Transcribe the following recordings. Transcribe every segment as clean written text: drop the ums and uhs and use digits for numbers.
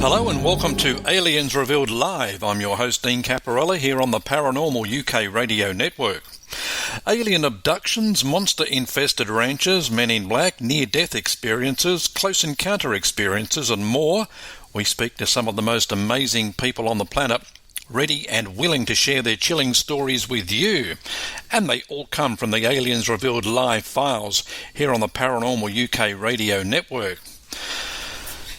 Hello and welcome to Aliens Revealed Live. I'm your host Dean Caparella here on the Paranormal UK radio network. Alien abductions, monster-infested ranches, men in black, near-death experiences, close encounter experiences and more. We speak to some of the most amazing people on the planet, ready and willing to share their chilling stories with you. And they all come from the Aliens Revealed Live files here on the Paranormal UK radio network.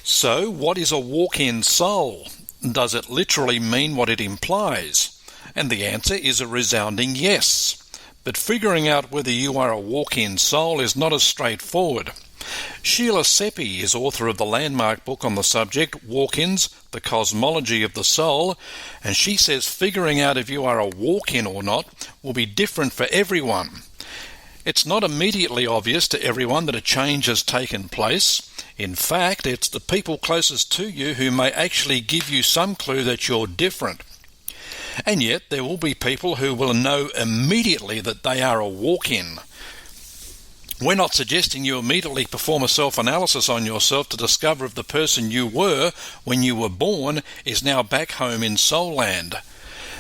So, what is a walk-in soul? Does it literally mean what it implies? And the answer is a resounding yes. But figuring out whether you are a walk-in soul is not as straightforward. Sheila Seppi is author of the landmark book on the subject, Walk-ins, the Cosmology of the Soul, and she says figuring out if you are a walk-in or not will be different for everyone. It's not immediately obvious to everyone that a change has taken place. In fact, it's the people closest to you who may actually give you some clue that you're different. And yet, there will be people who will know immediately that they are a walk-in. We're not suggesting you immediately perform a self-analysis on yourself to discover if the person you were when you were born is now back home in Soul Land.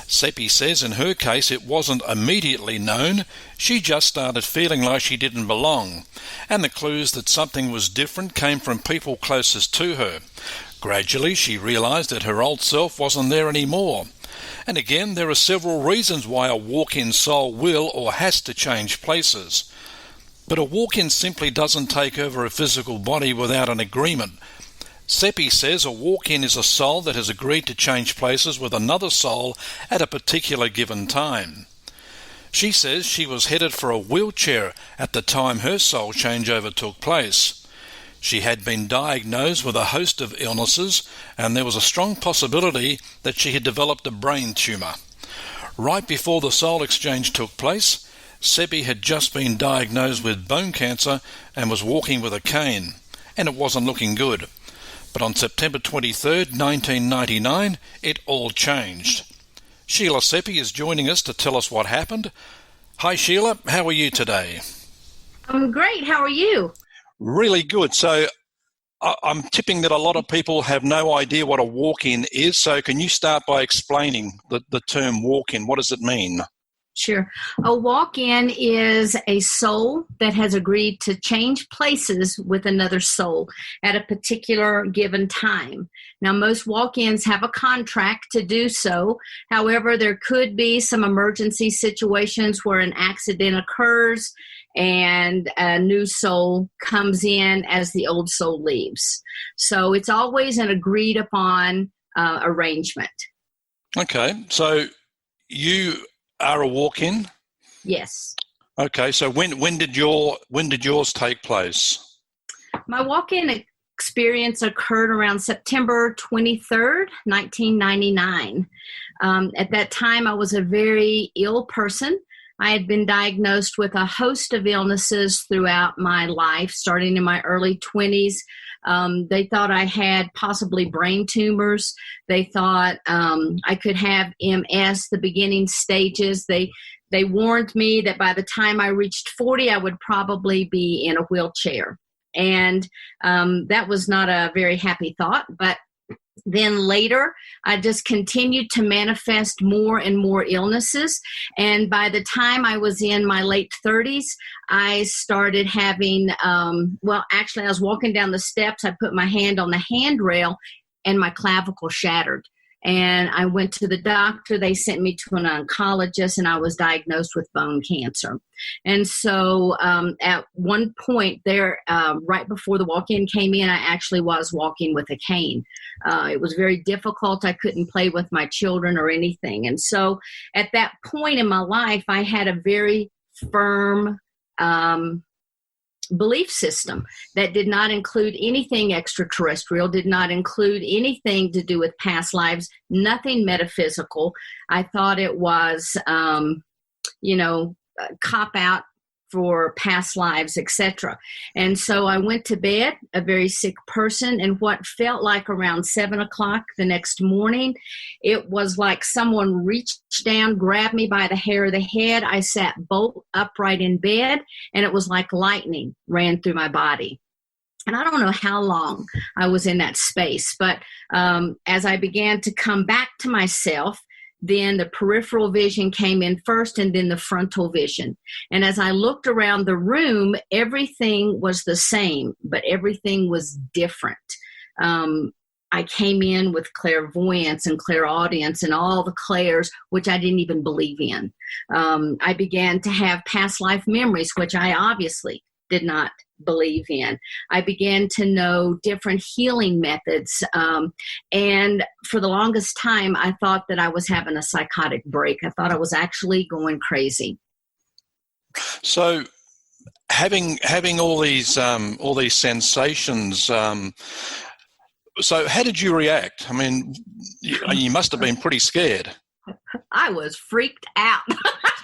Seppi says in her case it wasn't immediately known, she just started feeling like she didn't belong, and the clues that something was different came from people closest to her. Gradually she realised that her old self wasn't there anymore. And again, there are several reasons why a walk-in soul will or has to change places. But a walk-in simply doesn't take over a physical body without an agreement. Seppi says a walk-in is a soul that has agreed to change places with another soul at a particular given time. She says she was headed for a wheelchair at the time her soul changeover took place. She had been diagnosed with a host of illnesses, and there was a strong possibility that she had developed a brain tumour. Right before the soul exchange took place, Seppi had just been diagnosed with bone cancer and was walking with a cane, and it wasn't looking good. But on September 23rd, 1999, it all changed. Sheila Seppi is joining us to tell us what happened. Hi Sheila, how are you today? I'm great, how are you? Really good. So I'm tipping that a lot of people have no idea what a walk-in is, so can you start by explaining the term walk-in? What does it mean? Sure. A walk-in is a soul that has agreed to change places with another soul at a particular given time. Now, most walk-ins have a contract to do so. However, there could be some emergency situations where an accident occurs and a new soul comes in as the old soul leaves. So it's always an agreed upon arrangement. Okay, so you are a walk-in? Yes. Okay, so when did yours take place? My walk-in experience occurred around September 23rd, 1999. At that time, I was a very ill person. I had been diagnosed with a host of illnesses throughout my life, starting in my early 20s. They thought I had possibly brain tumors. They thought I could have MS, the beginning stages. They warned me that by the time I reached 40, I would probably be in a wheelchair. And that was not a very happy thought. But then later, I just continued to manifest more and more illnesses. And by the time I was in my late 30s, I started having, I was walking down the steps. I put my hand on the handrail and my clavicle shattered. And I went to the doctor. They sent me to an oncologist, and I was diagnosed with bone cancer. And so at one point there, right before the walk-in came in, I actually was walking with a cane. It was very difficult. I couldn't play with my children or anything. And so at that point in my life, I had a very firm belief system that did not include anything extraterrestrial, did not include anything to do with past lives, nothing metaphysical. I thought it was, a cop-out for past lives, etc. And so I went to bed, a very sick person, and what felt like around 7 o'clock the next morning, it was like someone reached down, grabbed me by the hair of the head. I sat bolt upright in bed, and it was like lightning ran through my body. And I don't know how long I was in that space, but as I began to come back to myself, then the peripheral vision came in first and then the frontal vision. And as I looked around the room, everything was the same, but everything was different. I came in with clairvoyance and clairaudience and all the clairs, which I didn't even believe in. I began to have past life memories, which I obviously did not believe in. I began to know different healing methods. And for the longest time, I thought that I was having a psychotic break. I thought I was actually going crazy. So having all these sensations, so how did you react? I mean, you must have been pretty scared. I was freaked out.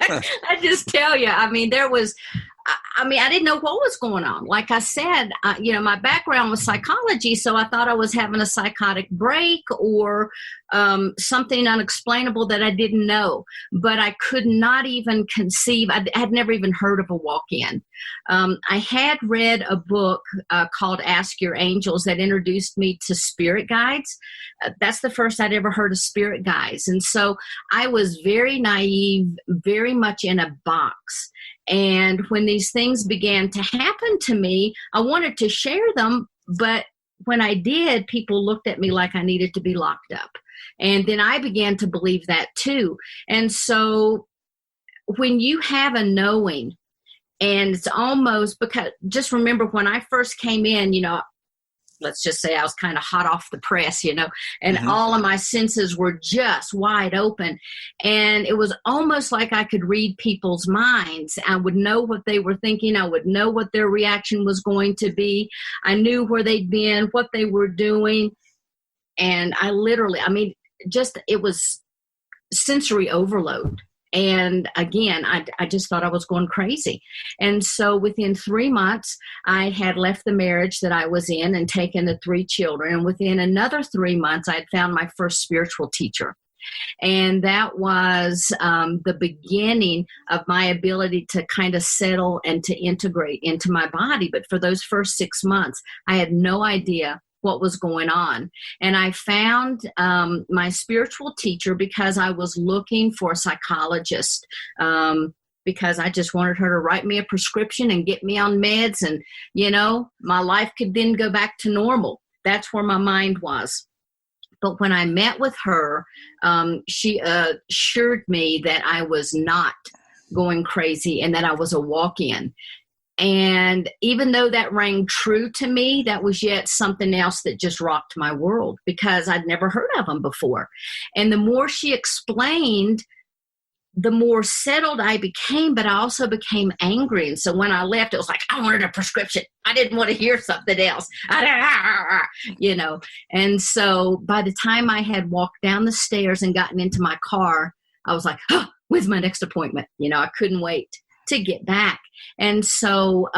I just tell you, I mean, I didn't know what was going on. Like I said, my background was psychology, so I thought I was having a psychotic break or something unexplainable that I didn't know. But I could not even conceive. I had never even heard of a walk-in. I had read a book called Ask Your Angels that introduced me to spirit guides. That's the first I'd ever heard of spirit guides. And so I was very naive, very much in a box. And when these things began to happen to me, I wanted to share them, but when I did, people looked at me like I needed to be locked up. And then I began to believe that too. And so when you have a knowing, and it's almost because, just remember when I first came in, let's just say I was kind of hot off the press, and all of my senses were just wide open. And it was almost like I could read people's minds. I would know what they were thinking. I would know what their reaction was going to be. I knew where they'd been, what they were doing. And it was sensory overload. And again, I just thought I was going crazy. And so within 3 months, I had left the marriage that I was in and taken the 3 children. And within another 3 months, I had found my first spiritual teacher. And that was the beginning of my ability to kind of settle and to integrate into my body. But for those first 6 months, I had no idea what was going on. And I found my spiritual teacher because I was looking for a psychologist, because I just wanted her to write me a prescription and get me on meds. And, my life could then go back to normal. That's where my mind was. But when I met with her, she assured me that I was not going crazy and that I was a walk-in. And even though that rang true to me, that was yet something else that just rocked my world because I'd never heard of them before. And the more she explained, the more settled I became, but I also became angry. And so when I left, it was like, I wanted a prescription. I didn't want to hear something else, And so by the time I had walked down the stairs and gotten into my car, I was like, when's my next appointment? I couldn't wait to get back. And so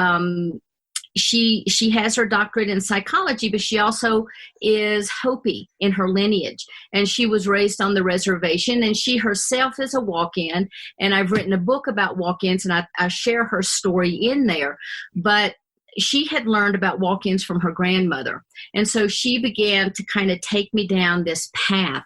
she has her doctorate in psychology, but she also is Hopi in her lineage. And she was raised on the reservation, and she herself is a walk-in. And I've written a book about walk-ins, and I share her story in there. But she had learned about walk-ins from her grandmother. And so she began to kind of take me down this path.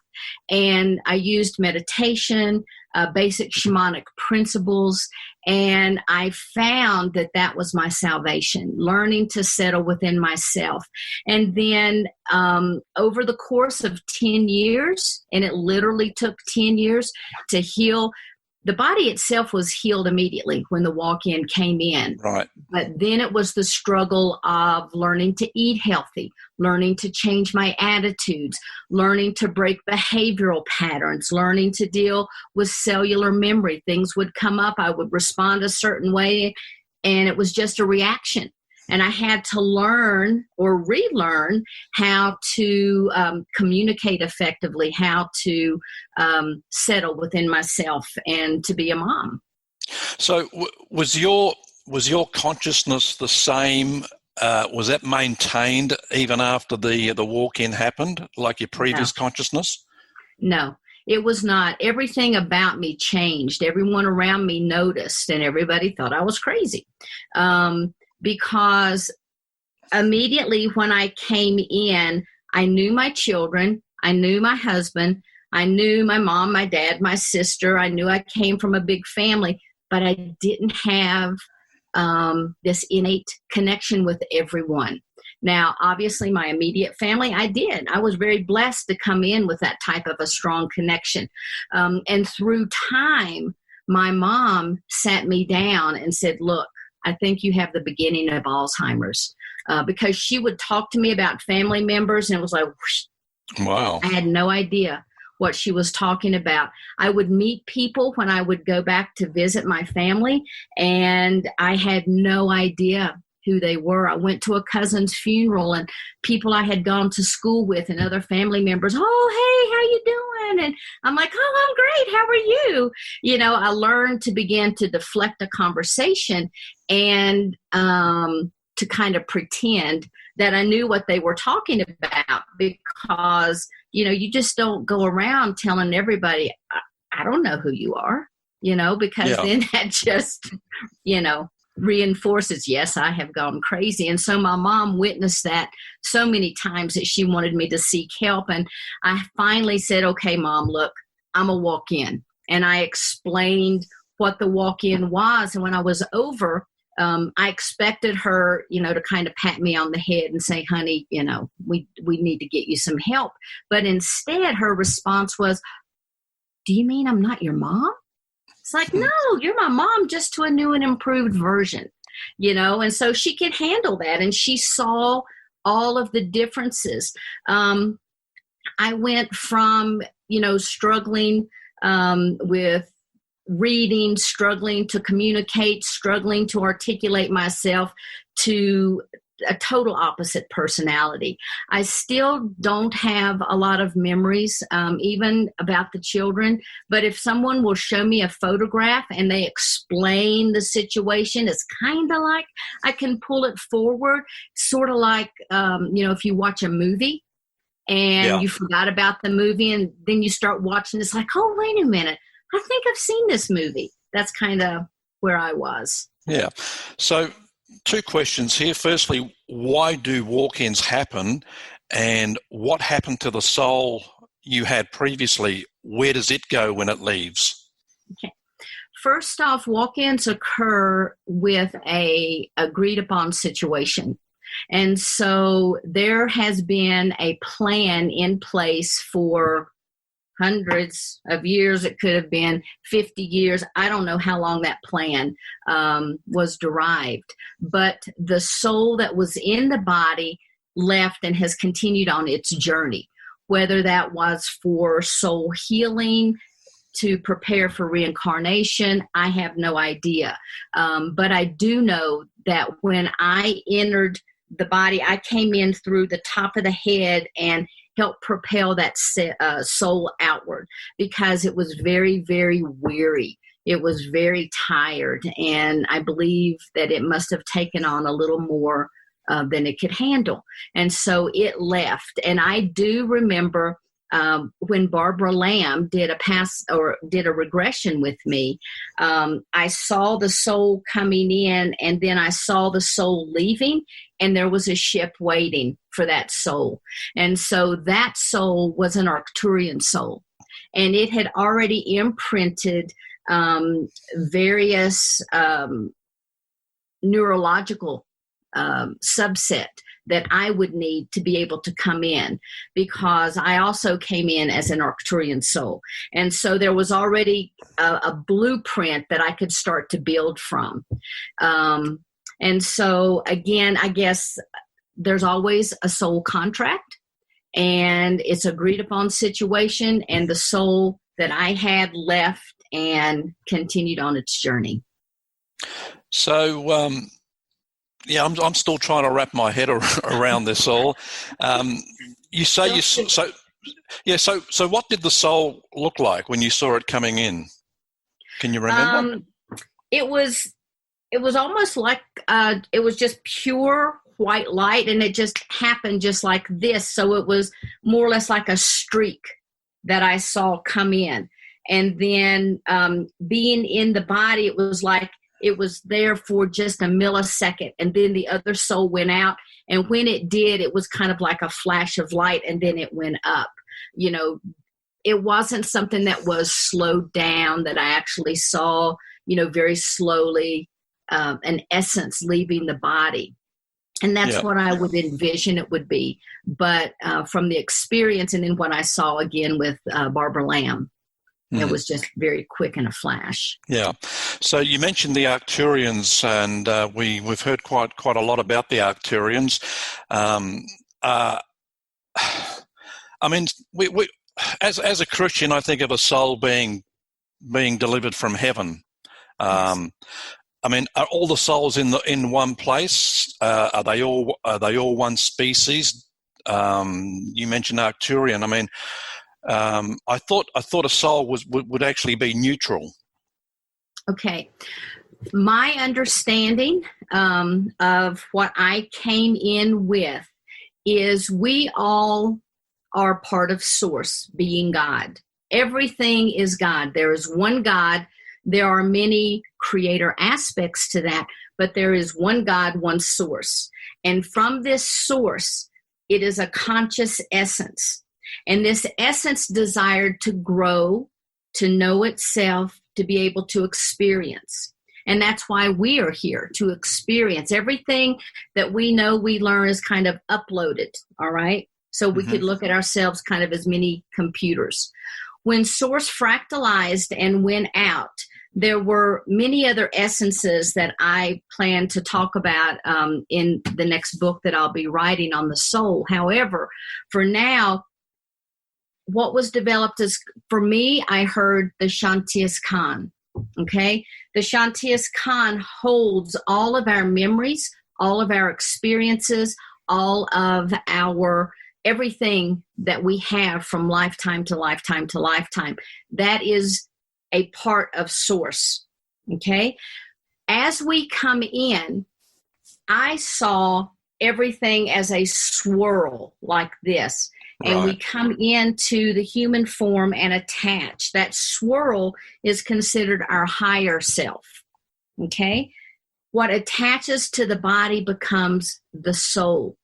And I used meditation, basic shamanic principles, and I found that was my salvation, learning to settle within myself. And then over the course of 10 years, and it literally took 10 years to heal, the body itself was healed immediately when the walk-in came in. Right. But then it was the struggle of learning to eat healthy, learning to change my attitudes, learning to break behavioral patterns, learning to deal with cellular memory. Things would come up, I would respond a certain way, and it was just a reaction. And I had to learn or relearn how to communicate effectively, how to settle within myself and to be a mom. So was your consciousness the same? Was that maintained even after the walk-in happened, like your previous consciousness? No, it was not. Everything about me changed. Everyone around me noticed, and everybody thought I was crazy. Because immediately when I came in, I knew my children, I knew my husband, I knew my mom, my dad, my sister. I knew I came from a big family, but I didn't have this innate connection with everyone. Now, obviously, my immediate family, I did. I was very blessed to come in with that type of a strong connection. And through time, my mom sat me down and said, look, I think you have the beginning of Alzheimer's. Because she would talk to me about family members, and it was like, whoosh, Wow. I had no idea what she was talking about. I would meet people when I would go back to visit my family, and I had no idea who they were. I went to a cousin's funeral, and people I had gone to school with and other family members, oh, hey, how you doing? And I'm like, oh, I'm great. How are you? You know, I learned to begin to deflect a conversation and to kind of pretend that I knew what they were talking about, because, you know, you just don't go around telling everybody, I don't know who you are, you know, because then that just, you know, reinforces, yes, I have gone crazy. And so my mom witnessed that so many times that she wanted me to seek help. And I finally said, okay, Mom, look, I'm a walk-in. And I explained what the walk-in was. And when I was over, I expected her, you know, to kind of pat me on the head and say, honey, you know, we need to get you some help. But instead, her response was, do you mean I'm not your mom? It's like, no, you're my mom, just to a new and improved version, you know? And so she could handle that. And she saw all of the differences. I went from, you know, struggling with reading, struggling to communicate, struggling to articulate myself, to a total opposite personality. I still don't have a lot of memories, even about the children, but if someone will show me a photograph and they explain the situation, it's kind of like I can pull it forward, sort of like, you know, if you watch a movie and you forgot about the movie and then you start watching, it's like, oh, wait a minute, I think I've seen this movie. That's kind of where I was. Yeah. So 2 questions here. Firstly, why do walk-ins happen, and what happened to the soul you had previously? Where does it go when it leaves? Okay. First off, walk-ins occur with a agreed upon situation. And so there has been a plan in place for hundreds of years. It could have been 50 years. I don't know how long that plan was derived. But the soul that was in the body left and has continued on its journey, whether that was for soul healing, to prepare for reincarnation, I have no idea. But I do know that when I entered the body, I came in through the top of the head and help propel that soul outward, because it was very, very weary. It was very tired, and I believe that it must have taken on a little more than it could handle. And so it left. And I do remember when Barbara Lamb did a regression with me, I saw the soul coming in, and then I saw the soul leaving, and there was a ship waiting for that soul. And so that soul was an Arcturian soul, and it had already imprinted various neurological subset that I would need to be able to come in, because I also came in as an Arcturian soul. And so there was already a blueprint that I could start to build from. And so again, I guess there's always a soul contract, and it's agreed upon situation, and the soul that I had left and continued on its journey. So, yeah, I'm still trying to wrap my head around this all. You say so what did the soul look like when you saw it coming in? Can you remember? It was almost like it was just pure white light, and it just happened just like this. So it was more or less like a streak that I saw come in. And then being in the body, it was like it was there for just a millisecond, and then the other soul went out. And when it did, it was kind of like a flash of light, and then it went up. You know, it wasn't something that was slowed down, that I actually saw, you know, very slowly, an essence leaving the body. And that's what I would envision it would be. But from the experience, and then what I saw again with Barbara Lamb, it was just very quick in a flash. Yeah. So you mentioned the Arcturians, and we've heard quite a lot about the Arcturians. I mean, we as a Christian, I think of a soul being delivered from heaven. Yes. I mean, are all the souls in one place? Are they all one species? You mentioned Arcturian. I mean, I thought a soul would actually be neutral. Okay. My understanding of what I came in with is we all are part of Source, being God. Everything is God. There is one God. There are many creator aspects to that, but there is one God, one Source. And from this Source, it is a conscious essence. And this essence desired to grow, to know itself, to be able to experience. And that's why we are here, to experience. Everything that we know, we learn is kind of uploaded, all right? So we could look at ourselves kind of as mini computers. When Source fractalized and went out, there were many other essences that I plan to talk about in the next book that I'll be writing on the soul. However, for now, what was developed is, for me, I heard the Shantias Khan, okay? The Shantias Khan holds all of our memories, all of our experiences, all of our everything that we have from lifetime to lifetime to lifetime. That is a part of Source, okay? As we come in, I saw everything as a swirl like this. And we come into the human form and attach. That swirl is considered our higher self, okay? What attaches to the body becomes the soul.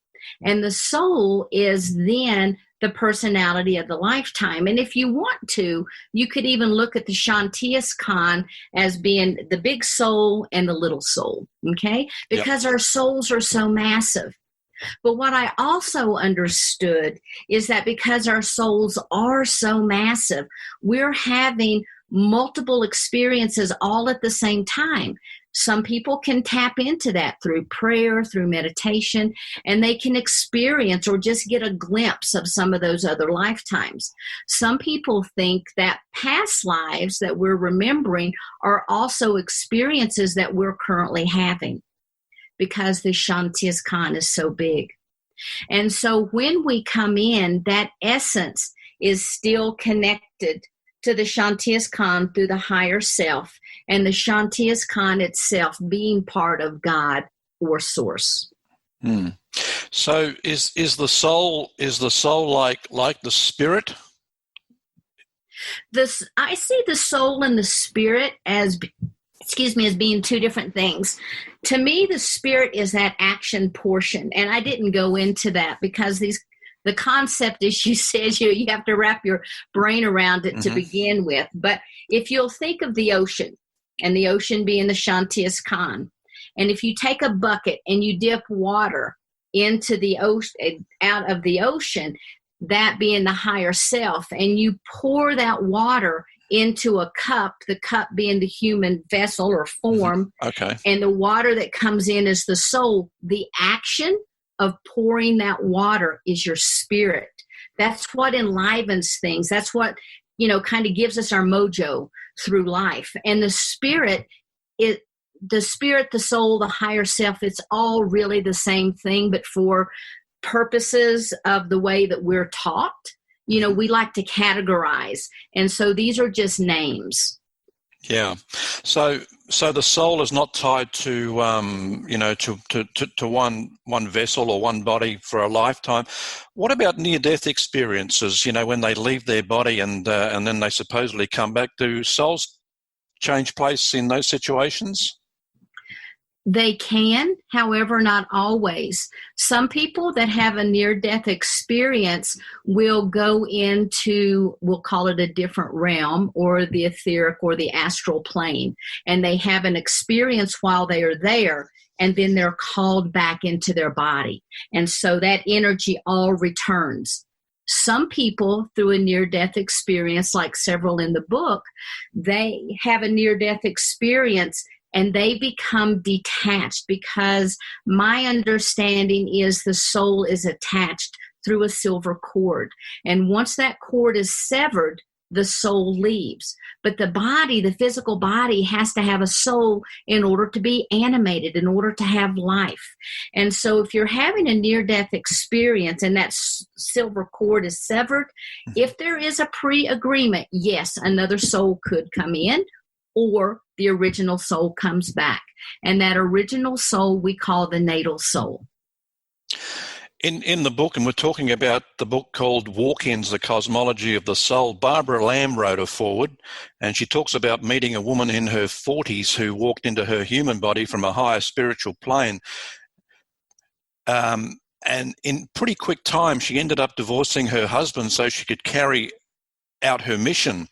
And the soul is then the personality of the lifetime. And if you want to, you could even look at the Shantias Khan as being the big soul and the little soul, okay? Because our souls are so massive. But what I also understood is that because our souls are so massive, we're having multiple experiences all at the same time. Some people can tap into that through prayer, through meditation, and they can experience or just get a glimpse of some of those other lifetimes. Some people think that past lives that we're remembering are also experiences that we're currently having, because the Shantias Khan is so big. And so when we come in, that essence is still connected to the Shantias Khan through the higher self, and the Shantias Khan itself being part of God or Source. So is the soul like the spirit? I see the soul and the spirit as being two different things. To me, the spirit is that action portion, and I didn't go into that because the concept, as you said, you have to wrap your brain around it to begin with. But if you'll think of the ocean, and the ocean being the Shantias Khan, and if you take a bucket and you dip water into the ocean, out of the ocean, that being the higher self, and you pour that water into a cup, the cup being the human vessel or form, and the water that comes in is the soul. The action of pouring that water is your spirit. That's what enlivens things. That's what, kind of gives us our mojo through life. And the spirit, the soul, the higher self, it's all really the same thing, but for purposes of the way that we're taught, we like to categorize. And so these are just names. Yeah. So the soul is not tied to to one vessel or one body for a lifetime. What about near-death experiences? When they leave their body and then they supposedly come back. Do souls change place in those situations? They can, however, not always. Some people that have a near-death experience will go into, we'll call it a different realm, or the etheric or the astral plane, and they have an experience while they are there, and then they're called back into their body. And so that energy all returns. Some people, through a near-death experience, like several in the book, they have a near-death experience and they become detached, because my understanding is the soul is attached through a silver cord. And once that cord is severed, the soul leaves. But the body, the physical body, has to have a soul in order to be animated, in order to have life. And so if you're having a near-death experience and that silver cord is severed, if there is a pre-agreement, yes, another soul could come in, or the original soul comes back. And that original soul we call the Natal Soul. In the book, and we're talking about the book called Walk-Ins, The Cosmology of the Soul, Barbara Lamb wrote a foreword, and she talks about meeting a woman in her 40s who walked into her human body from a higher spiritual plane. And in pretty quick time, she ended up divorcing her husband so she could carry out her mission.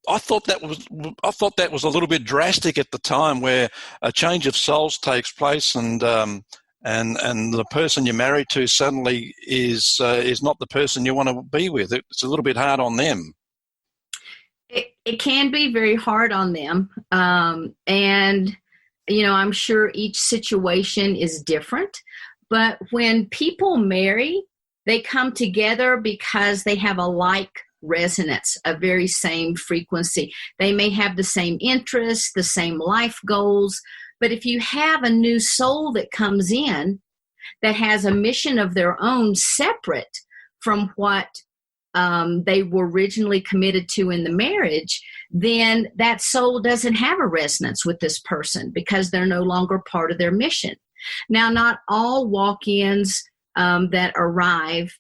I thought that was a little bit drastic at the time, where a change of souls takes place, and the person you're married to suddenly is not the person you want to be with. It's a little bit hard on them. It can be very hard on them, and I'm sure each situation is different. But when people marry, they come together because they have a like resonance, a very same frequency. They may have the same interests, the same life goals, but if you have a new soul that comes in that has a mission of their own separate from what they were originally committed to in the marriage, then that soul doesn't have a resonance with this person because they're no longer part of their mission. Now, not all walk-ins that arrive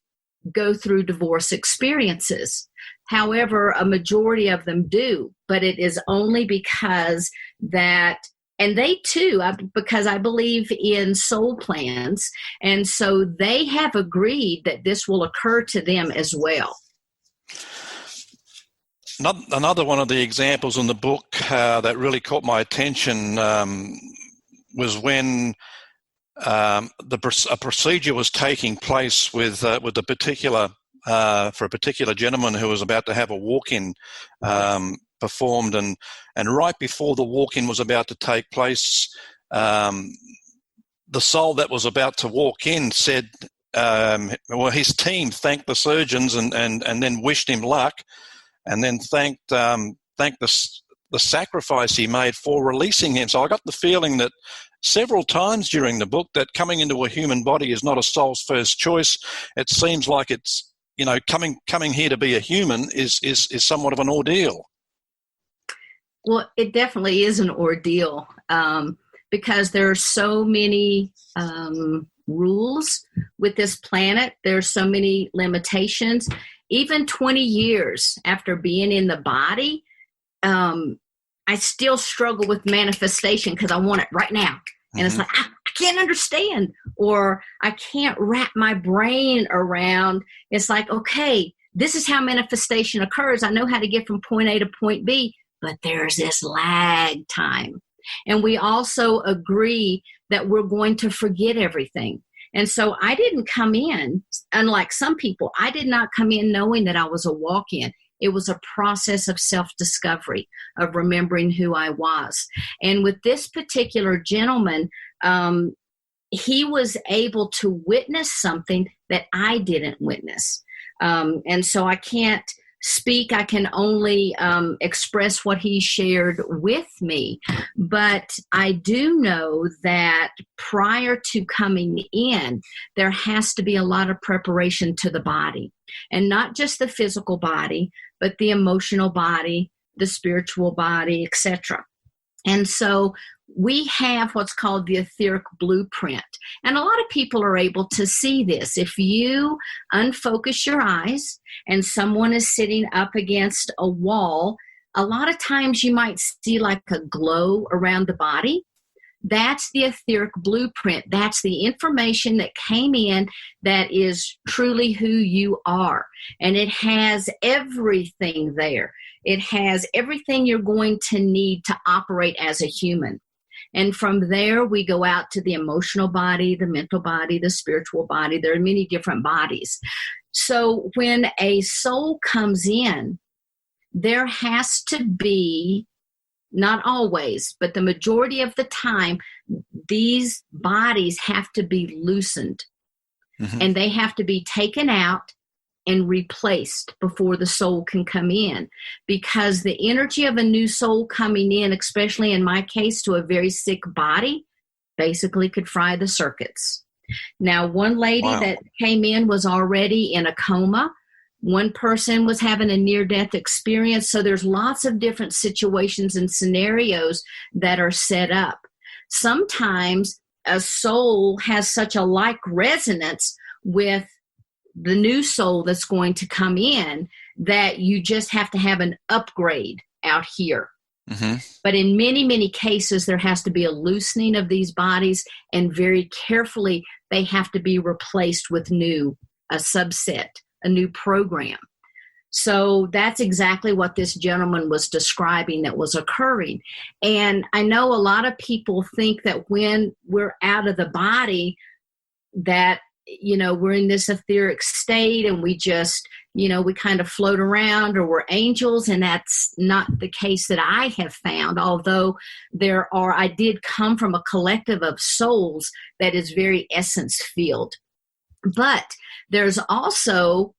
go through divorce experiences. However, a majority of them do, but it is only because that, and they too, because I believe in soul plans, and so they have agreed that this will occur to them as well. Another one of the examples in the book that really caught my attention was when a procedure was taking place with a particular for a particular gentleman who was about to have a walk-in performed, and right before the walk-in was about to take place, the soul that was about to walk in said, his team thanked the surgeons and then wished him luck, and then thanked the sacrifice he made for releasing him. So I got the feeling that several times during the book that coming into a human body is not a soul's first choice. It seems like it's, coming here to be a human is somewhat of an ordeal. Well, it definitely is an ordeal because there are so many rules with this planet. There's so many limitations. Even 20 years after being in the body, I still struggle with manifestation because I want it right now. And it's like, I can't understand, or I can't wrap my brain around. It's like, okay, this is how manifestation occurs. I know how to get from point A to point B, but there's this lag time. And we also agree that we're going to forget everything. And so I didn't come in, unlike some people, I did not come in knowing that I was a walk-in. It was a process of self-discovery, of remembering who I was. And with this particular gentleman, he was able to witness something that I didn't witness. And so I can't speak. I can only express what he shared with me. But I do know that prior to coming in, there has to be a lot of preparation to the body. And not just the physical body, but the emotional body, the spiritual body, etc. And so we have what's called the Etheric Blueprint. And a lot of people are able to see this. If you unfocus your eyes and someone is sitting up against a wall, a lot of times you might see like a glow around the body. That's the etheric blueprint. That's the information that came in that is truly who you are. And it has everything there. It has everything you're going to need to operate as a human. And from there, we go out to the emotional body, the mental body, the spiritual body. There are many different bodies. So when a soul comes in, there has to be, not always, but the majority of the time, these bodies have to be loosened. Mm-hmm. And they have to be taken out and replaced before the soul can come in, because the energy of a new soul coming in, especially in my case to a very sick body, basically could fry the circuits. Now, one lady that came in was already in a coma. One person was having a near-death experience. So there's lots of different situations and scenarios that are set up. Sometimes a soul has such a like resonance with the new soul that's going to come in that you just have to have an upgrade out here. Mm-hmm. But in many, many cases, there has to be a loosening of these bodies, and very carefully, they have to be replaced with a subset, a new program. So that's exactly what this gentleman was describing that was occurring. And I know a lot of people think that when we're out of the body, that we're in this etheric state and we just, we kind of float around, or we're angels. And that's not the case that I have found, although I did come from a collective of souls that is very essence filled. But there's also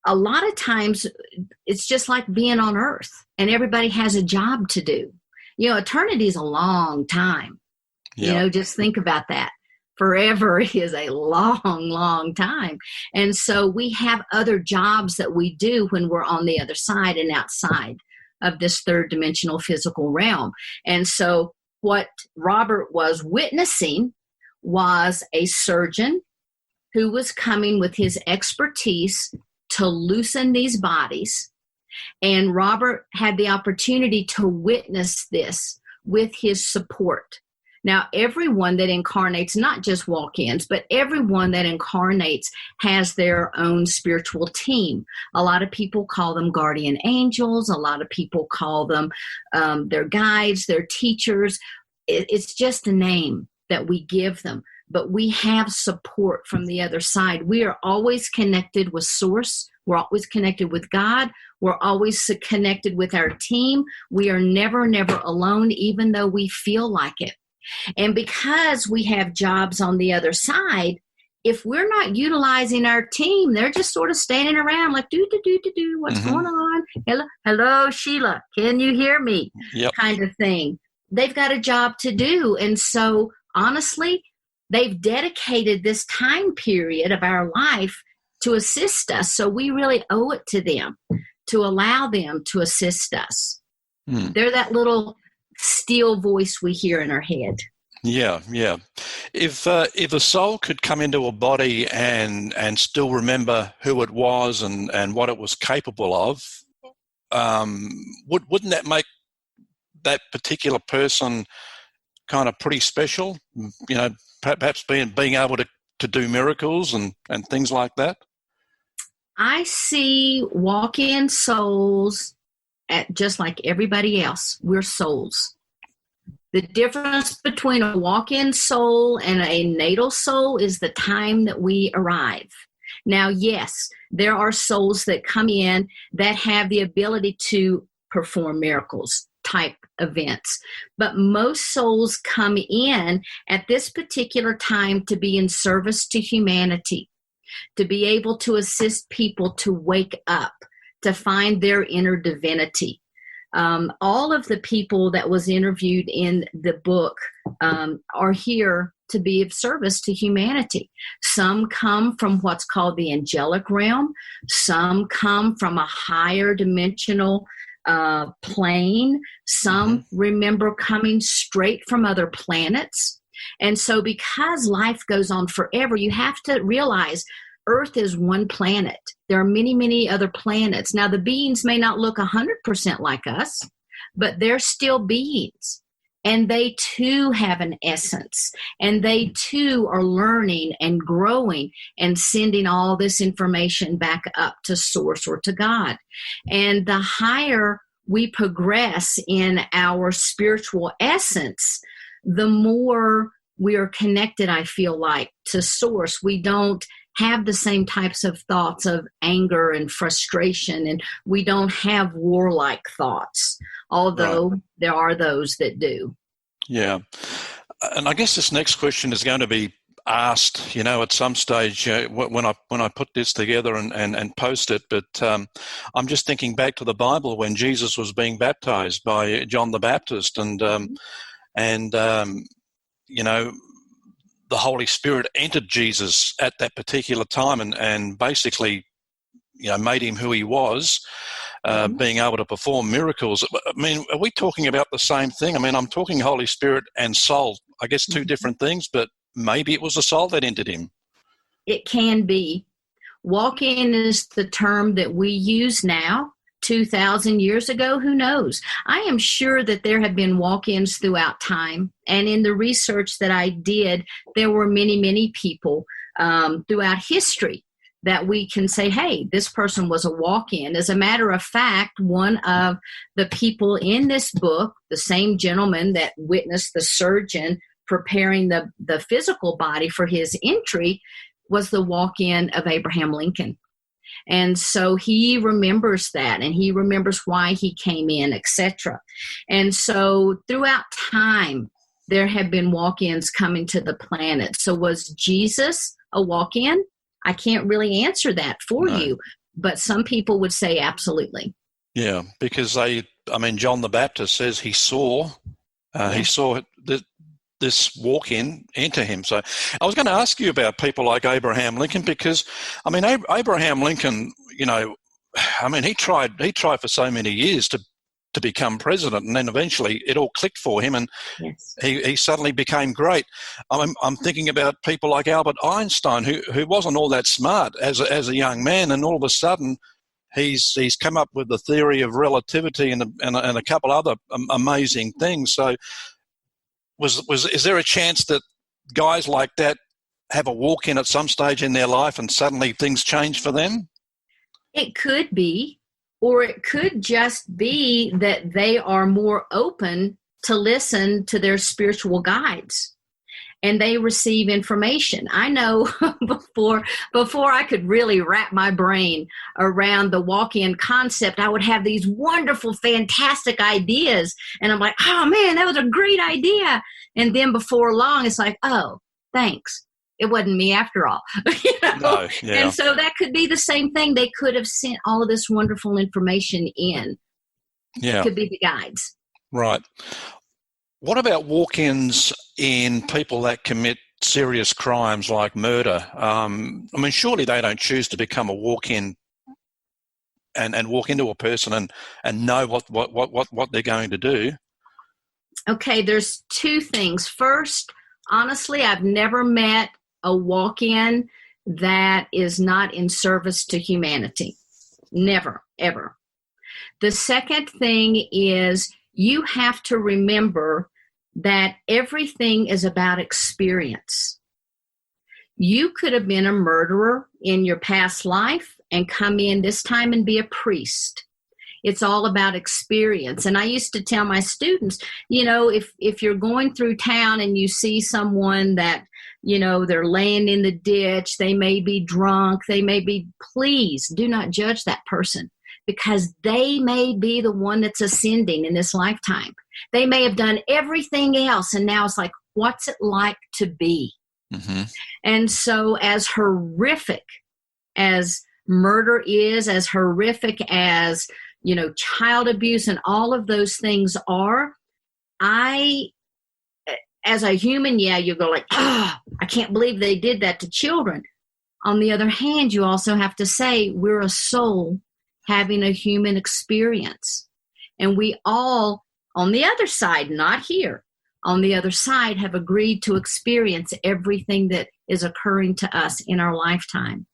a lot of times it's just like being on earth and everybody has a job to do. Eternity is a long time. Yep. Just think about that. Forever is a long, long time. And so we have other jobs that we do when we're on the other side and outside of this third dimensional physical realm. And so what Robert was witnessing was a surgeon who was coming with his expertise to loosen these bodies. And Robert had the opportunity to witness this with his support. Now, everyone that incarnates, not just walk-ins, but everyone that incarnates has their own spiritual team. A lot of people call them guardian angels. A lot of people call them their guides, their teachers. It's just a name that we give them. But we have support from the other side. We are always connected with Source. We're always connected with God. We're always connected with our team. We are never, never alone, even though we feel like it. And because we have jobs on the other side, if we're not utilizing our team, they're just sort of standing around like, what's mm-hmm. going on? Hello, Sheila, can you hear me? Yep. Kind of thing. They've got a job to do. And so, honestly, they've dedicated this time period of our life to assist us. So we really owe it to them to allow them to assist us. They're that little still voice we hear in our head. Yeah. If a soul could come into a body and still remember who it was and what it was capable of, wouldn't that make that particular person kind of pretty special? Perhaps being able to do miracles and things like that? I see walk-in souls just like everybody else. We're souls. The difference between a walk-in soul and a natal soul is the time that we arrive. Now, yes, there are souls that come in that have the ability to perform miracles type events. But most souls come in at this particular time to be in service to humanity, to be able to assist people to wake up, to find their inner divinity. All of the people that was interviewed in the book are here to be of service to humanity. Some come from what's called the angelic realm. Some come from a higher dimensional plane. Some remember coming straight from other planets. And so because life goes on forever, you have to realize Earth is one planet. There are many, many other planets. Now, the beings may not look 100% like us, but they're still beings. And they too have an essence, and they too are learning and growing and sending all this information back up to source or to God. And the higher we progress in our spiritual essence, the more we are connected, I feel like, to source. We don't have the same types of thoughts of anger and frustration, and we don't have warlike thoughts, although there are those that do. Yeah. And I guess this next question is going to be asked, at some stage when I put this together and post it. But I'm just thinking back to the Bible when Jesus was being baptized by John the Baptist, and the Holy Spirit entered Jesus at that particular time and basically, made him who he was, being able to perform miracles. I mean, are we talking about the same thing? I mean, I'm talking Holy Spirit and soul, I guess two different things, but maybe it was the soul that entered him. It can be. Walk-in is the term that we use now. 2,000 years ago, who knows? I am sure that there have been walk-ins throughout time. And in the research that I did, there were many, many people throughout history that we can say, hey, this person was a walk-in. As a matter of fact, one of the people in this book, the same gentleman that witnessed the surgeon preparing the physical body for his entry, was the walk-in of Abraham Lincoln. And so he remembers that, and he remembers why he came in, etc. And so throughout time, there have been walk-ins coming to the planet. So was Jesus a walk-in? I can't really answer that for you, but some people would say absolutely. Yeah, because John the Baptist says he saw this walk-in enter him. So I was going to ask you about people like Abraham Lincoln, because Abraham Lincoln, he tried for so many years to become president, and then eventually it all clicked for him, and he suddenly became great. I'm thinking about people like Albert Einstein, who wasn't all that smart as a young man, and all of a sudden he's come up with the theory of relativity and a couple other amazing things. So is there a chance that guys like that have a walk-in at some stage in their life and suddenly things change for them? It could be, or it could just be that they are more open to listen to their spiritual guides and they receive information. I know before I could really wrap my brain around the walk-in concept, I would have these wonderful, fantastic ideas. And I'm like, oh man, that was a great idea. And then before long, it's like, oh, thanks. It wasn't me after all. No, yeah. And so that could be the same thing. They could have sent all of this wonderful information in. Yeah. It could be the guides. Right. What about walk-ins in people that commit serious crimes like murder? Surely they don't choose to become a walk-in and walk into a person and know what they're going to do. Okay, there's two things. First, honestly, I've never met a walk-in that is not in service to humanity. Never, ever. The second thing is you have to remember that everything is about experience. You could have been a murderer in your past life and come in this time and be a priest. It's all about experience. And I used to tell my students, if you're going through town and you see someone that, they're laying in the ditch, they may be drunk, please do not judge that person, because they may be the one that's ascending in this lifetime. They may have done everything else, and now it's like, what's it like to be? Mm-hmm. And so as horrific as murder is, as horrific as, child abuse and all of those things are, as a human, you go like, I can't believe they did that to children. On the other hand, you also have to say we're a soul having a human experience. And we all, on the other side, not here, on the other side, have agreed to experience everything that is occurring to us in our lifetime.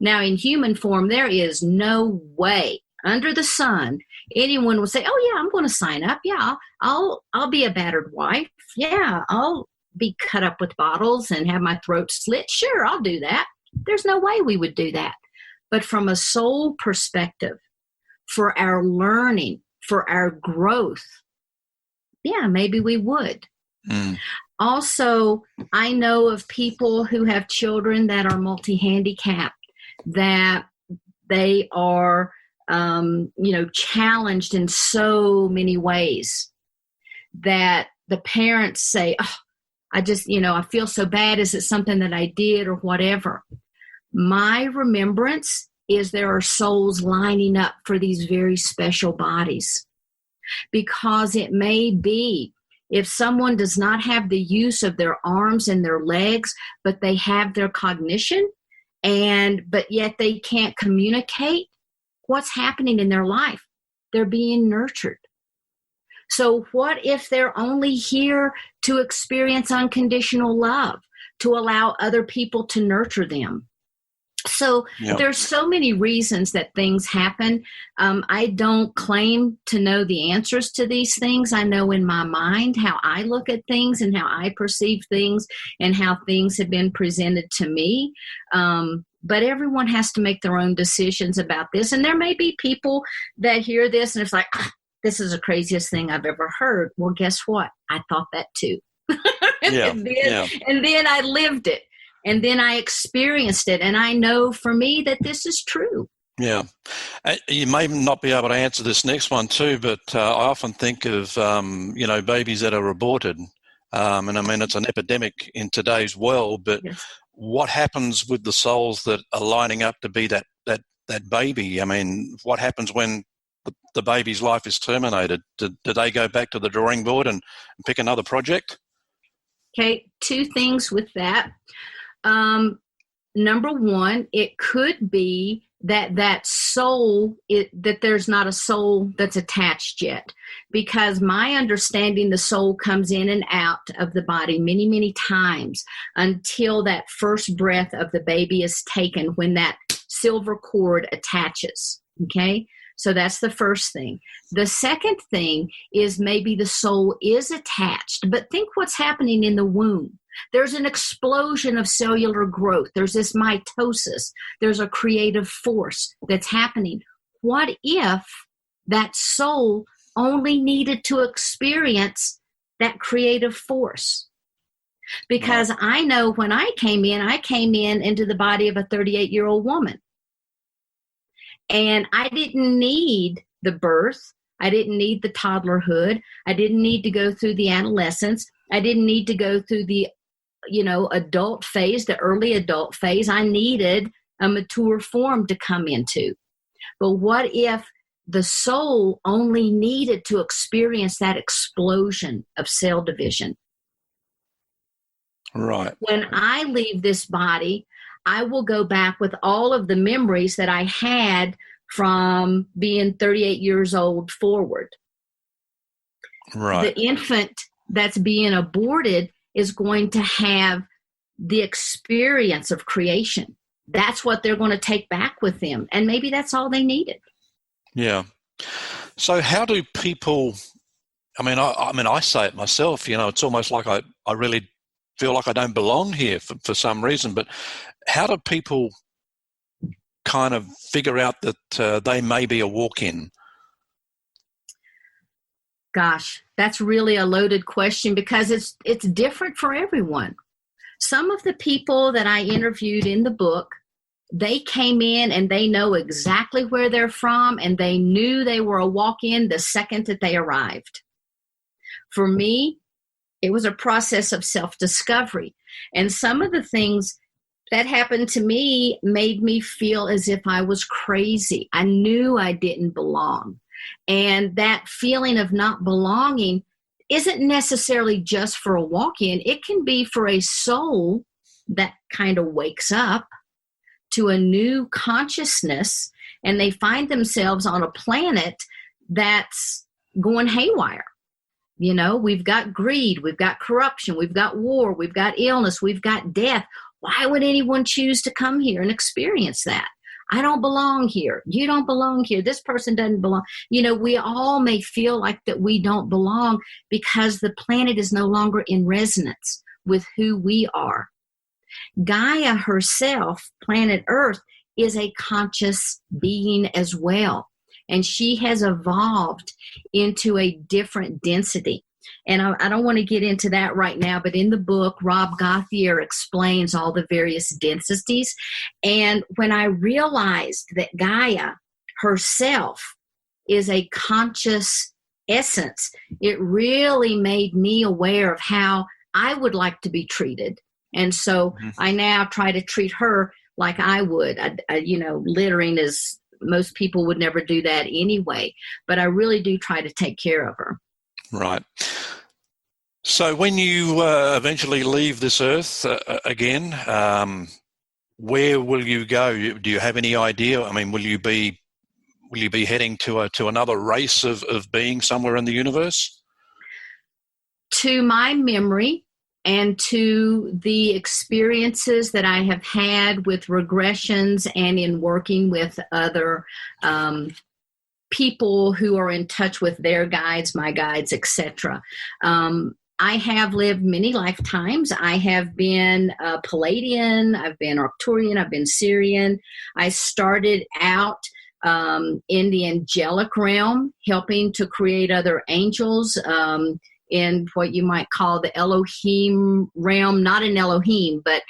Now, in human form, there is no way under the sun, anyone will say, oh yeah, I'm going to sign up. Yeah, I'll be a battered wife. Yeah, I'll be cut up with bottles and have my throat slit. Sure, I'll do that. There's no way we would do that. But from a soul perspective, for our learning, for our growth, yeah, maybe we would. Mm. Also, I know of people who have children that are multi-handicapped, that they are, challenged in so many ways, that the parents say, oh, I just, I feel so bad. Is it something that I did or whatever? My remembrance is there are souls lining up for these very special bodies, because it may be if someone does not have the use of their arms and their legs, but they have their cognition, but yet they can't communicate, what's happening in their life? They're being nurtured. So what if they're only here to experience unconditional love, to allow other people to nurture them? So There's so many reasons that things happen. I don't claim to know the answers to these things. I know in my mind how I look at things and how I perceive things and how things have been presented to me. But everyone has to make their own decisions about this. And there may be people that hear this and it's like, this is the craziest thing I've ever heard. Well, guess what? I thought that too. And then I lived it. And then I experienced it. And I know for me that this is true. Yeah. You may not be able to answer this next one too, but I often think of, babies that are aborted. And I mean, it's an epidemic in today's world, but yes. What happens with the souls that are lining up to be that baby? I mean, what happens when the baby's life is terminated? Do they go back to the drawing board and pick another project? Okay, two things with that. Number one, it could be that soul, that there's not a soul that's attached yet. Because my understanding, the soul comes in and out of the body many, many times until that first breath of the baby is taken, when that silver cord attaches. Okay? So that's the first thing. The second thing is maybe the soul is attached, but think what's happening in the womb. There's an explosion of cellular growth. There's this mitosis. There's a creative force that's happening. What if that soul only needed to experience that creative force? Because I know when I came in into the body of a 38-year-old woman. And I didn't need the birth. I didn't need the toddlerhood. I didn't need to go through the adolescence. I didn't need to go through the adult phase, the early adult phase. I needed a mature form to come into. But what if the soul only needed to experience that explosion of cell division? Right. When I leave this body, I will go back with all of the memories that I had from being 38 years old forward. Right. The infant that's being aborted is going to have the experience of creation. That's what they're going to take back with them. And maybe that's all they needed. Yeah. So how do people, I say it myself, it's almost like I really feel like I don't belong here for some reason, but how do people kind of figure out that they may be a walk-in? Gosh, that's really a loaded question, because it's different for everyone. Some of the people that I interviewed in the book, they came in and they know exactly where they're from, and they knew they were a walk-in the second that they arrived. For me, it was a process of self-discovery. And some of the things that happened to me made me feel as if I was crazy. I knew I didn't belong. And that feeling of not belonging isn't necessarily just for a walk-in. It can be for a soul that kind of wakes up to a new consciousness, and they find themselves on a planet that's going haywire. We've got greed, we've got corruption, we've got war, we've got illness, we've got death. Why would anyone choose to come here and experience that? I don't belong here. You don't belong here. This person doesn't belong. We all may feel like that we don't belong because the planet is no longer in resonance with who we are. Gaia herself, planet Earth, is a conscious being as well. And she has evolved into a different density. And I don't want to get into that right now, but in the book, Rob Gauthier explains all the various densities. And when I realized that Gaia herself is a conscious essence, it really made me aware of how I would like to be treated. And so I now try to treat her like I would. Littering is, most people would never do that anyway, but I really do try to take care of her. Right. So when you eventually leave this earth again, where will you go? Do you have any idea? I mean, will you be heading to another race of being somewhere in the universe? To my memory and to the experiences that I have had with regressions and in working with other people who are in touch with their guides, my guides, etc. I have lived many lifetimes. I have been a Palladian, I've been Arcturian, I've been Syrian. I started out in the angelic realm, helping to create other angels in what you might call the Elohim realm, not an Elohim, but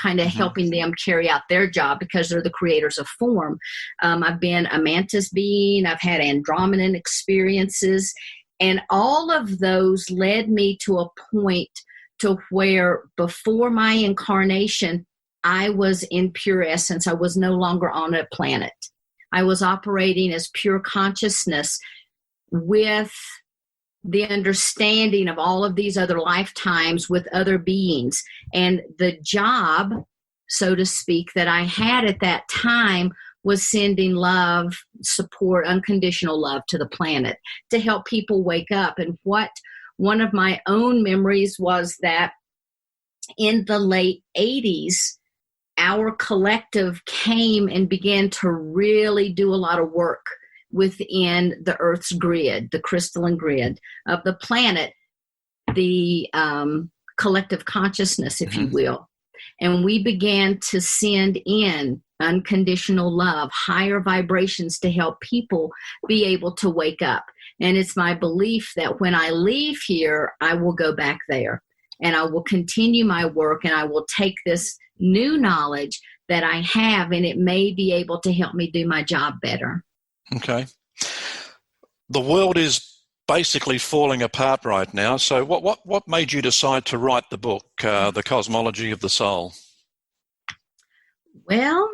kind of helping them carry out their job because they're the creators of form. I've been a mantis being. I've had Andromedan experiences. And all of those led me to a point to where before my incarnation, I was in pure essence. I was no longer on a planet. I was operating as pure consciousness with the understanding of all of these other lifetimes with other beings. And the job, so to speak, that I had at that time was sending love, support, unconditional love to the planet to help people wake up. And what one of my own memories was that in the late 80s, our collective came and began to really do a lot of work within the Earth's grid, the crystalline grid of the planet, the collective consciousness, if you will. And we began to send in unconditional love, higher vibrations to help people be able to wake up. And it's my belief that when I leave here, I will go back there and I will continue my work and I will take this new knowledge that I have and it may be able to help me do my job better. Okay. The world is basically falling apart right now. So what made you decide to write the book, The Cosmology of the Soul? Well,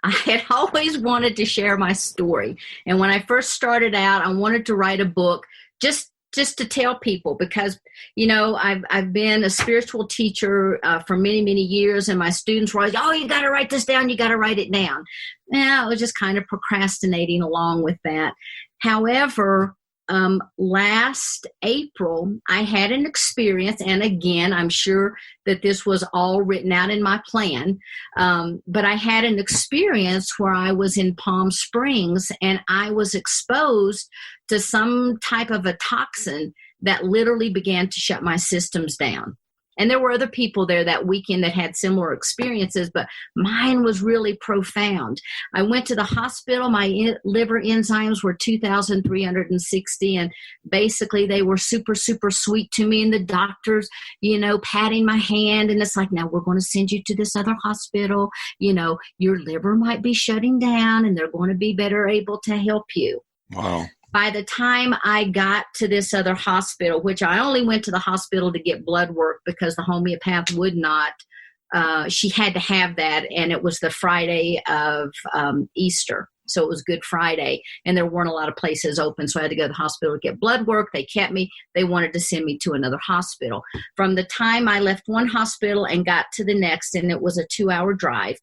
I had always wanted to share my story. And when I first started out, I wanted to write a book just to tell people because, I've been a spiritual teacher for many, many years. And my students were always, you got to write this down. You got to write it down. I was just kind of procrastinating along with that. However, last April, I had an experience, and again, I'm sure that this was all written out in my plan, but I had an experience where I was in Palm Springs, and I was exposed to some type of a toxin that literally began to shut my systems down. And there were other people there that weekend that had similar experiences, but mine was really profound. I went to the hospital. My liver enzymes were 2,360, and basically they were super, super sweet to me. And the doctors, patting my hand, and it's like, now we're going to send you to this other hospital. Your liver might be shutting down, and they're going to be better able to help you. Wow. By the time I got to this other hospital, which I only went to the hospital to get blood work because the homeopath would not, she had to have that, and it was the Friday of Easter. So it was Good Friday, and there weren't a lot of places open, so I had to go to the hospital to get blood work. They kept me. They wanted to send me to another hospital. From the time I left one hospital and got to the next, and it was a 2-hour drive,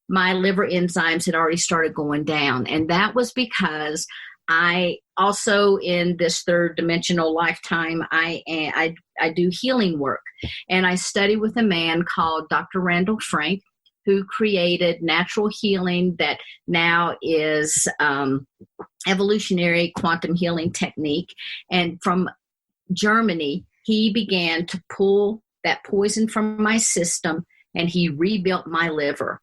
my liver enzymes had already started going down, and that was because I also, in this third dimensional lifetime, I do healing work, and I study with a man called Dr. Randall Frank, who created natural healing that now is evolutionary quantum healing technique. And from Germany, he began to pull that poison from my system, and he rebuilt my liver.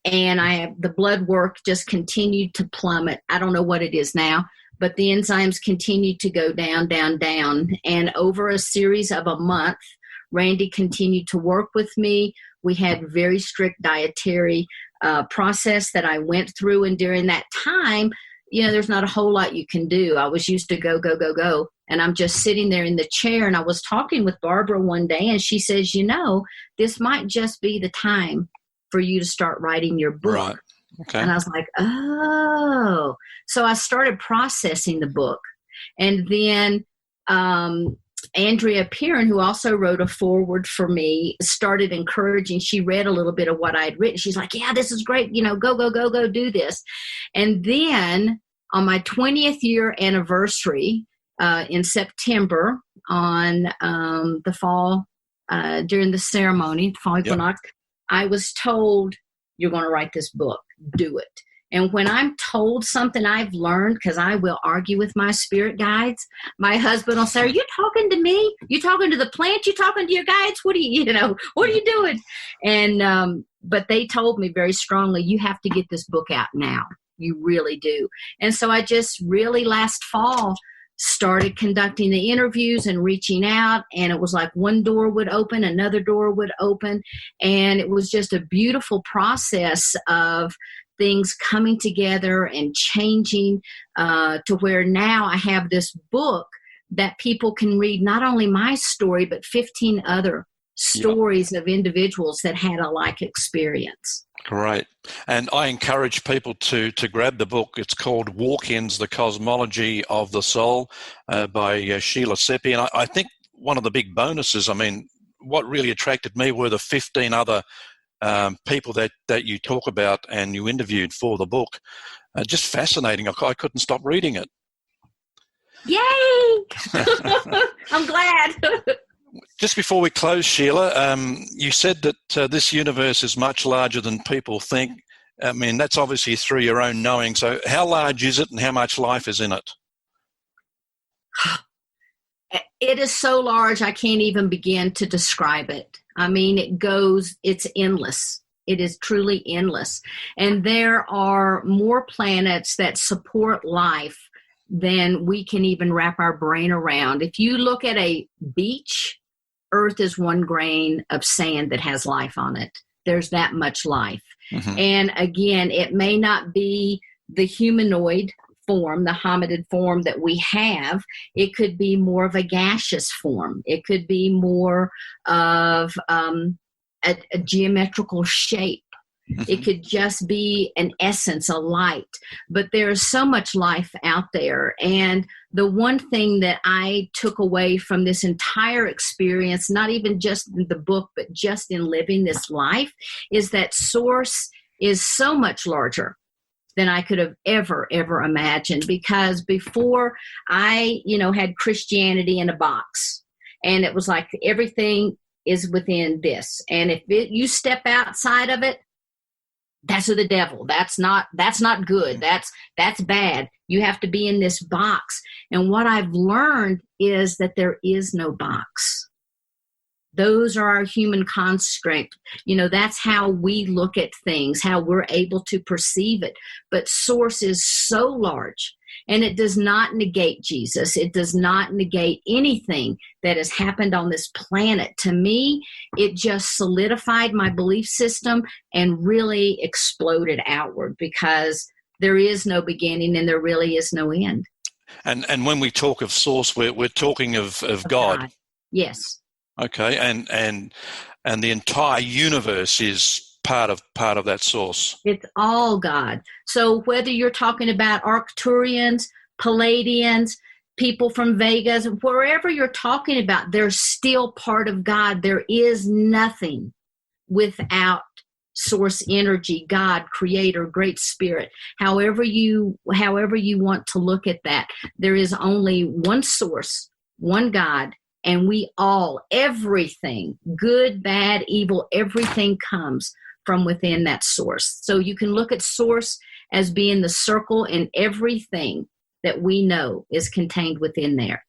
And the blood work just continued to plummet. I don't know what it is now, but the enzymes continued to go down, down, down. And over a series of a month, Randy continued to work with me. We had very strict dietary process that I went through. And during that time, there's not a whole lot you can do. I was used to go, go, go, go. And I'm just sitting there in the chair. And I was talking with Barbara one day, and she says, this might just be the time for you to start writing your book. Right. Okay. And I was like, oh. So I started processing the book. And then Andrea Piran, who also wrote a foreword for me, started encouraging. She read a little bit of what I had written. She's like, yeah, this is great. Go, go, go, go, do this. And then on my 20th year anniversary in September, on the fall, during the ceremony, the fall equinox, I was told, you're going to write this book. Do it. And when I'm told something I've learned, because I will argue with my spirit guides, my husband will say, are you talking to me? You talking to the plant? You talking to your guides? What are you doing? And, but they told me very strongly, you have to get this book out now. You really do. And so I just really last fall started conducting the interviews and reaching out, and it was like one door would open, another door would open, and it was just a beautiful process of things coming together and changing to where now I have this book that people can read, not only my story, but 15 other stories of individuals that had a like experience. Great. And I encourage people to grab the book. It's called Walk-Ins, The Cosmology of the Soul by Sheila Seppi. And I think one of the big bonuses, what really attracted me were the 15 other people that you talk about and you interviewed for the book. Just fascinating. I couldn't stop reading it. Yay! I'm glad. Just before we close, Sheila, you said that this universe is much larger than people think. That's obviously through your own knowing. So how large is it and how much life is in it? It is so large, I can't even begin to describe it. It's endless. It is truly endless. And there are more planets that support life than we can even wrap our brain around. If you look at a beach, Earth is one grain of sand that has life on it. There's that much life. Mm-hmm. And again, it may not be the humanoid form, the hominid form that we have. It could be more of a gaseous form. It could be more of a geometrical shape. It could just be an essence, a light. But there's so much life out there. And the one thing that I took away from this entire experience, not even just in the book, but just in living this life, is that Source is so much larger than I could have ever imagined. Because before I, had Christianity in a box, and it was like everything is within this. And if you step outside of it, that's of the devil. That's not good. That's bad. You have to be in this box. And what I've learned is that there is no box. Those are our human construct. That's how we look at things, how we're able to perceive it. But Source is so large, and it does not negate Jesus. It does not negate anything that has happened on this planet. To me, it just solidified my belief system and really exploded outward, because there is no beginning and there really is no end. And when we talk of Source, we're talking of God. Yes. Okay, and the entire universe is part of that Source. It's all God. So whether you're talking about Arcturians, Palladians, people from Vegas, wherever you're talking about, they're still part of God. There is nothing without Source energy, God, Creator, Great Spirit. However you want to look at that, there is only one Source, one God. And we all, everything, good, bad, evil, everything comes from within that source. So you can look at source as being the circle, and everything that we know is contained within there.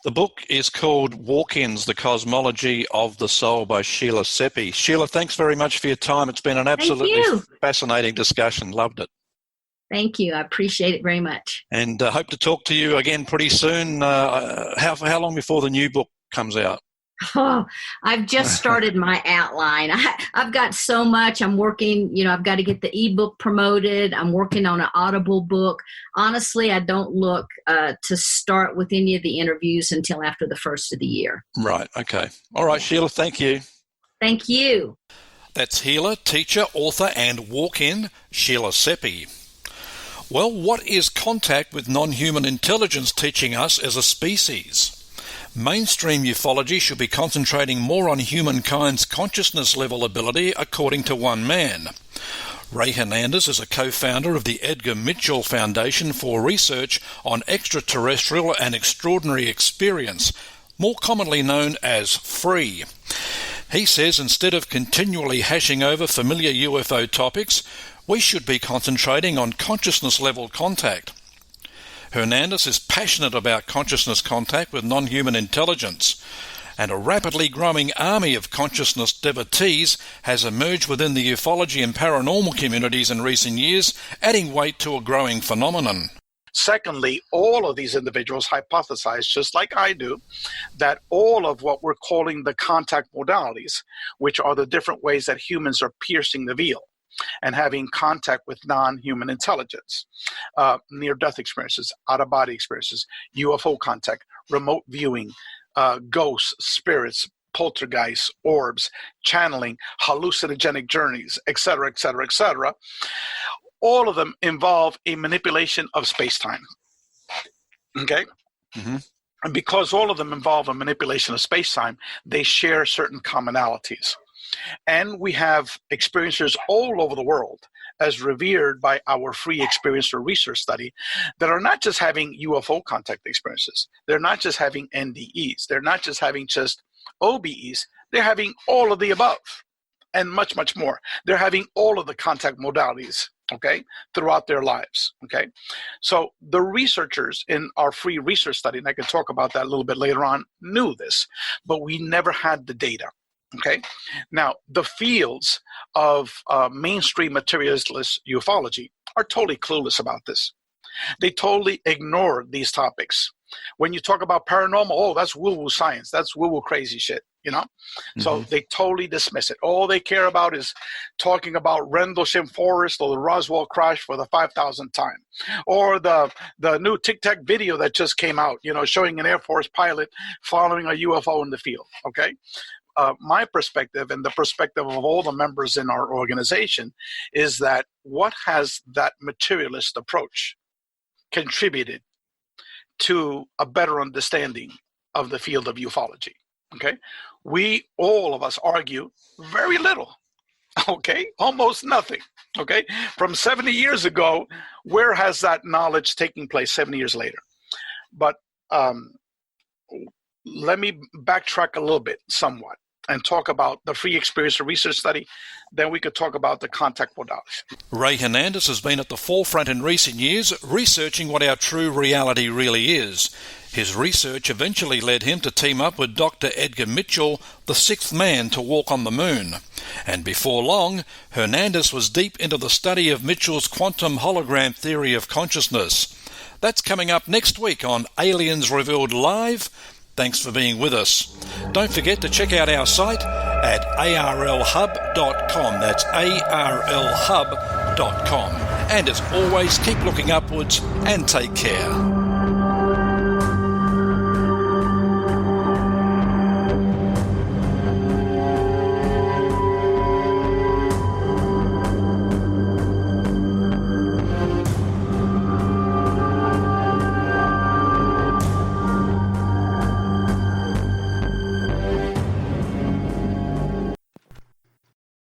The book is called Walk-Ins, The Cosmology of the Soul by Sheila Seppi. Sheila, thanks very much for your time. It's been an absolutely fascinating discussion. Loved it. Thank you. I appreciate it very much. And hope to talk to you again pretty soon. How long before the new book comes out? Oh, I've just started my outline. I've got so much. I'm working, I've got to get the ebook promoted. I'm working on an Audible book. Honestly, I don't look to start with any of the interviews until after the first of the year. Right. Okay. All right, Sheila, thank you. Thank you. That's healer, teacher, author, and walk-in, Sheila Seppi. Well, what is contact with non-human intelligence teaching us as a species? Mainstream ufology should be concentrating more on humankind's consciousness level ability, according to one man. Ray Hernandez is a co-founder of the Edgar Mitchell Foundation for Research on Extraterrestrial and Extraordinary Experience, more commonly known as FREE. He says instead of continually hashing over familiar UFO topics, we should be concentrating on consciousness level contact. Hernandez is passionate about consciousness contact with non-human intelligence, and a rapidly growing army of consciousness devotees has emerged within the ufology and paranormal communities in recent years, adding weight to a growing phenomenon. Secondly, all of these individuals hypothesize, just like I do, that all of what we're calling the contact modalities, which are the different ways that humans are piercing the veil and having contact with non-human intelligence, near-death experiences, out-of-body experiences, UFO contact, remote viewing, ghosts, spirits, poltergeists, orbs, channeling, hallucinogenic journeys, etc., etc., etc. All of them involve a manipulation of space-time. Okay? Mm-hmm. And because all of them involve a manipulation of space-time, they share certain commonalities. And we have experiencers all over the world, as revered by our free experiencer research study, that are not just having UFO contact experiences. They're not just having NDEs. They're not just having just OBEs. They're having all of the above and much, much more. They're having all of the contact modalities, okay, throughout their lives, okay? So the researchers in our free research study, and I can talk about that a little bit later on, knew this, but we never had the data. Okay. Now, the fields of mainstream materialist ufology are totally clueless about this. They totally ignore these topics. When you talk about paranormal, oh, that's woo-woo science. That's woo-woo crazy shit, Mm-hmm. So they totally dismiss it. All they care about is talking about Rendlesham Forest or the Roswell crash for the 5,000th time. Or the new Tic Tac video that just came out, showing an Air Force pilot following a UFO in the field, okay? My perspective and the perspective of all the members in our organization is that what has that materialist approach contributed to a better understanding of the field of ufology? Okay, all of us argue very little. Okay, almost nothing. Okay, from 70 years ago, where has that knowledge taking place 70 years later? But let me backtrack a little bit, somewhat, and talk about the free experiencer research study. Then we could talk about the contact modalities. Ray Hernandez has been at the forefront in recent years, researching what our true reality really is. His research eventually led him to team up with Dr. Edgar Mitchell, the sixth man to walk on the moon. And before long, Hernandez was deep into the study of Mitchell's quantum hologram theory of consciousness. That's coming up next week on Aliens Revealed Live. Thanks for being with us. Don't forget to check out our site at arlhub.com. That's arlhub.com. And as always, keep looking upwards and take care.